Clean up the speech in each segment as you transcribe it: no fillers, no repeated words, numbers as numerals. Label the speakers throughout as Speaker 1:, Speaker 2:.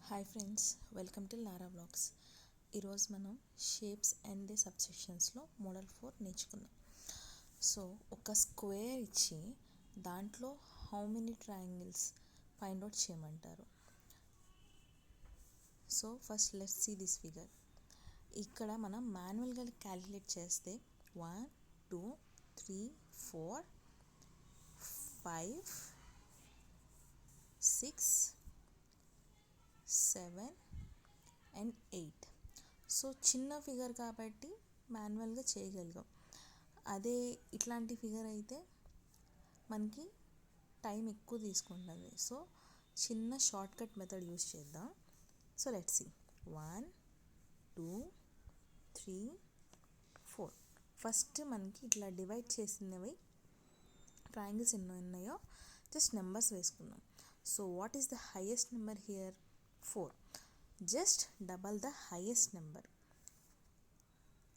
Speaker 1: Hi friends, welcome to Lara blogs. ఈరోజు మనం shapes and the సబ్సెక్షన్స్లో మోడల్ 4 నేర్చుకుందాం. సో ఒక స్క్వేర్ ఇచ్చి దాంట్లో how many triangles find out చేయమంటారు. So first let's see this figure. ఇక్కడ మనం మాన్యువల్గా క్యాలిక్యులేట్ చేస్తే 1 2 3 4 5 6 7 అండ్ 8. సో చిన్న ఫిగర్ కాబట్టి మాన్యువల్గా చేయగలిగాం. అదే ఇట్లాంటి ఫిగర్ అయితే మనకి టైం ఎక్కువ తీసుకుంటుంది. సో చిన్న షార్ట్ కట్ మెథడ్ యూస్ చేద్దాం. So let's see 1 2 3 4. ఫస్ట్ మనకి ఇట్లా డివైడ్ చేసినవి ట్రయాంగిల్స్ ఎన్నో ఉన్నాయో జస్ట్ నెంబర్స్ వేసుకుందాం. So what is the highest number here? 4. Just double the highest number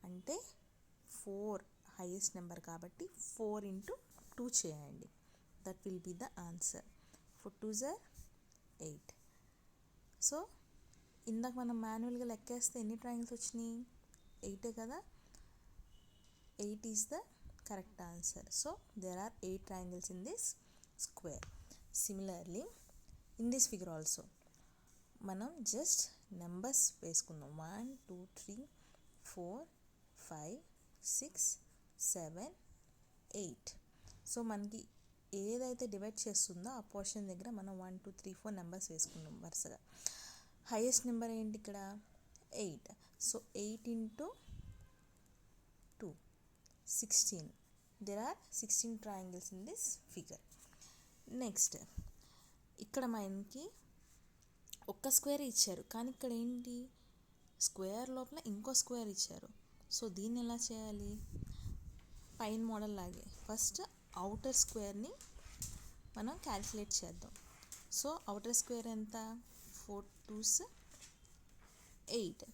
Speaker 1: అంటే 4 హైయెస్ట్ నెంబర్ కాబట్టి 4 into 2 చేయండి. That will be the answer. 4 2s are 8. So ఇందాక మనం మాన్యువల్గా లెక్కేస్తే ఎన్ని ట్రయాంగిల్స్ వచ్చినాయి? 8 కదా. 8 is the correct answer. So there are 8 triangles in this square. Similarly, in this figure also మనం జస్ట్ నెంబర్స్ వేసుకుందాం. 1 2 3 4 5 6 7 8. సో మనకి ఏదైతే డివైడ్ చేస్తుందో ఆ పోర్షన్ దగ్గర మనం 1 2 3 4 నెంబర్స్ వేసుకుందాం వరుసగా. హైయెస్ట్ నెంబర్ ఏంటి ఇక్కడ? 8. So 8 into 2 16. There are 16 triangles in this figure. Next ఇక్కడ మనకి ఒక్క స్క్వేర్ ఇచ్చారు, కానీ ఇక్కడ ఏంటి స్క్వేర్ లోపల ఇంకో స్క్వేర్ ఇచ్చారు. సో దీన్ని ఎలా చేయాలి? పైన మోడల్ లాగే ఫస్ట్ అవుటర్ స్క్వేర్ని మనం క్యాల్కులేట్ చేద్దాం. సో అవుటర్ స్క్వేర్ ఎంత? 4 2s 8.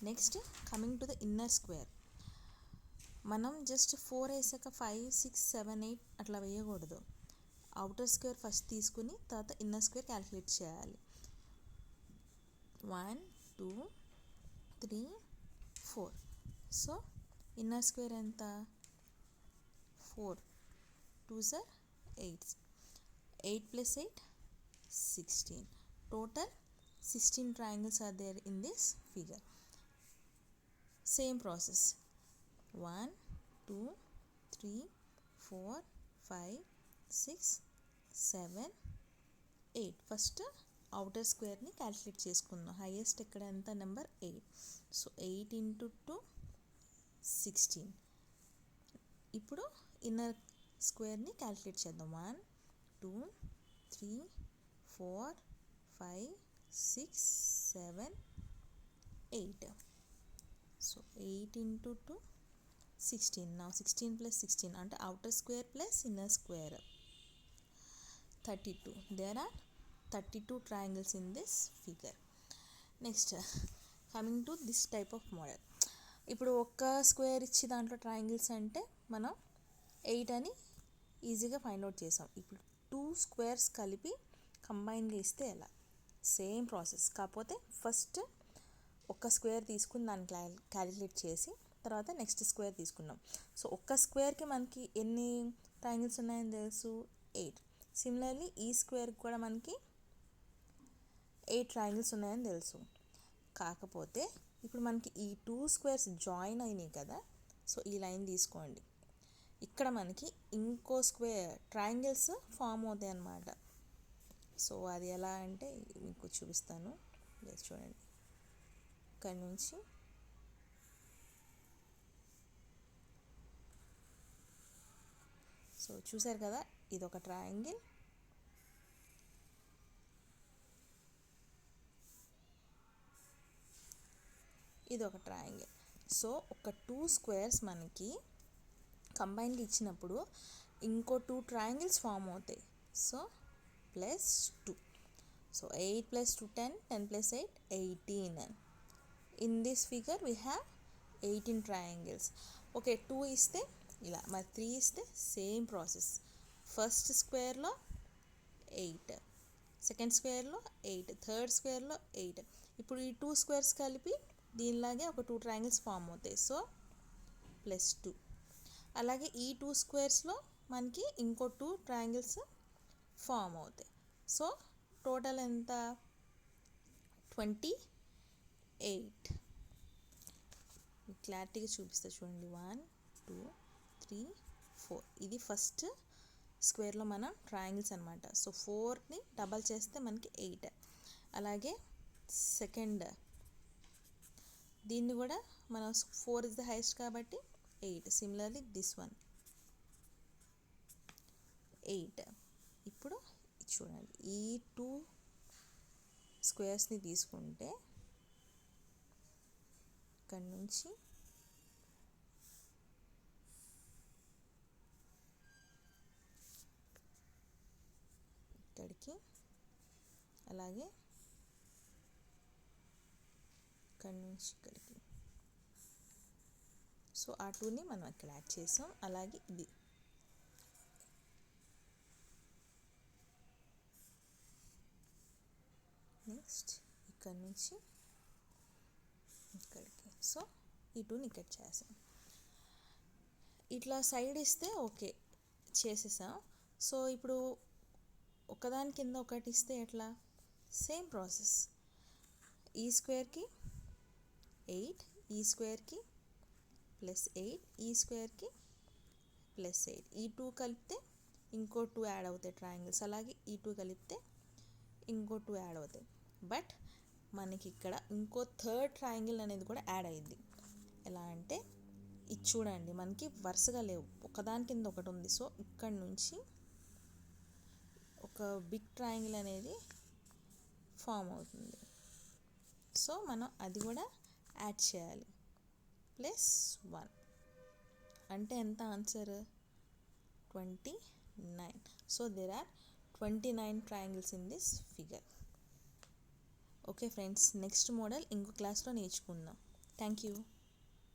Speaker 1: Next coming to the inner square, మనం జస్ట్ 4 వేసాక 5 6 7 8 అట్లా వేయకూడదు. అవుటర్ స్క్వేర్ ఫస్ట్ తీసుకుని తర్వాత ఇన్నర్ స్క్వేర్ క్యాల్కులేట్ చేయాలి. 1 2 3 4. సో ఇన్నర్ స్క్వేర్ ఎంత? 4 2s are 8. 8 plus 8 16. Total 16 triangles are there in this figure. Same process. 1 2 3 4 5 6 7 8. First outer స్క్వేర్ని calculate చేసుకుందాం. Highest ఇక్కడ ఎంత? నెంబర్ 8. So 8 into 2 16. ఇప్పుడు ఇన్నర్ స్క్వేర్ని క్యాల్కులేట్ చేద్దాం. 1 2 3 4 5 6 7 8. So 8 into 2 16. నా 16 plus 16 అంటే outer square plus inner square 32. There are 32 triangles in this figure. Next, coming to this type of model. ఇప్పుడు ఒక్క square ఇచ్చి దాంట్లో ట్రయాంగిల్స్ అంటే మనం 8 అని ఈజీగా ఫైండ్ అవుట్ చేసాం. ఇప్పుడు 2 స్క్వేర్స్ కలిపి కంబైన్గా ఇస్తే ఎలా? సేమ్ ప్రాసెస్, కాకపోతే ఫస్ట్ ఒక్క స్క్వేర్ తీసుకుని దాన్ని క్యాలిక్యులేట్ చేసి తర్వాత నెక్స్ట్ స్క్వేర్ తీసుకున్నాం. సో ఒక్క స్క్వేర్కి మనకి ఎన్ని ట్రయాంగిల్స్ ఉన్నాయని తెలుసు? 8. సిమిలర్లీ ఈ స్క్వేర్కి కూడా మనకి 8 ట్రయాంగిల్స్ ఉన్నాయని తెలుసు. కాకపోతే ఇప్పుడు మనకి ఈ 2 స్క్వేర్స్ జాయిన్ అయినాయి కదా. సో ఈ లైన్ తీసుకోండి, ఇక్కడ మనకి ఇంకో స్క్వేర్ ట్రయాంగిల్స్ ఫామ్ అవుతాయి అన్నమాట. సో అది ఎలా అంటే మీకు చూపిస్తాను. చూడండి, ఇక్కడ నుంచి సో చూసారు కదా, ఇది ఒక ట్రయాంగిల్, ఇది ఒక ట్రయాంగిల్. సో ఒక 2 స్క్వేర్స్ మనకి కంబైన్గా ఇచ్చినప్పుడు ఇంకో 2 ట్రయాంగిల్స్ ఫామ్ అవుతాయి. So +2. So 8 + 2 10. 10 + 8 18. In this figure we have 18 triangles. Okay, 2 ఇస్తే ఇలా, మరి 3 ఇస్తే సేమ్ ప్రాసెస్. ఫస్ట్ స్క్వేర్లో 8, సెకండ్ స్క్వేర్లో 8, థర్డ్ స్క్వేర్లో 8. ఇప్పుడు ఈ 2 స్క్వేర్స్ కలిపి దీనిలాగే ఒక 2 ట్రయాంగిల్స్ ఫామ్ అవుతాయి. సో +2. అలాగే ఈ 2 స్క్వేర్స్లో మనకి ఇంకో 2 ట్రయాంగిల్స్ ఫామ్ అవుతాయి. సో టోటల్ ఎంత? 28. క్లారిటీగా చూపిస్తా చూడండి. 1 2 3 4. ఇది ఫస్ట్ స్క్వేర్లో మనం ట్రయాంగిల్స్ అనమాట. సో 4ని డబల్ చేస్తే మనకి 8. అలాగే సెకండ్ దీన్ని కూడా మనం 4 ఇస్ ద హైయెస్ట్ కాబట్టి 8. Similarly this one 8. ఇప్పుడు చూడండి, ఈ 2 స్క్వేర్స్ని తీసుకుంటే ఇక్కడ నుంచి ఇక్కడికి, అలాగే ఇక్కడ నుంచి ఇక్కడికి. సో ఆ 2ని మనం ఇక్కడ యాడ్ చేసాం. అలాగే ఇది నెక్స్ట్ ఇక్కడ నుంచి ఇక్కడికి. సో ఈ 2ని ఇక్కడ చేసాం. ఇట్లా సైడ్ ఇస్తే ఓకే చేసేసాం. సో ఇప్పుడు ఒకదాని కింద ఒకటి ఇస్తే ఎట్లా? Same process. ఈ స్క్వేర్కి 8, ఈ స్క్వేర్కి +8, ఈ స్క్వేర్కి +8. ఈ 2 కలిపితే ఇంకో 2 యాడ్ అవుతాయి ట్రయాంగిల్స్. అలాగే ఈ 2 కలిపితే ఇంకో 2 యాడ్ అవుతాయి. బట్ మనకి ఇక్కడ ఇంకో థర్డ్ ట్రయాంగిల్ అనేది కూడా యాడ్ అయ్యింది. ఎలా అంటే ఇది చూడండి, మనకి వరుసగా లేవు, ఒకదాని కింద ఒకటి ఉంది. సో ఇక్కడ నుంచి ఒక బిగ్ ట్రయాంగిల్ అనేది ఫామ్ అవుతుంది. సో మనం అది కూడా యాడ్ చేయాలి. +1 అంటే ఎంత answer? 29. So there are 29 triangles in this figure. Okay friends, next model ఇంకో క్లాస్లో నేర్చుకుందాం. Thank you.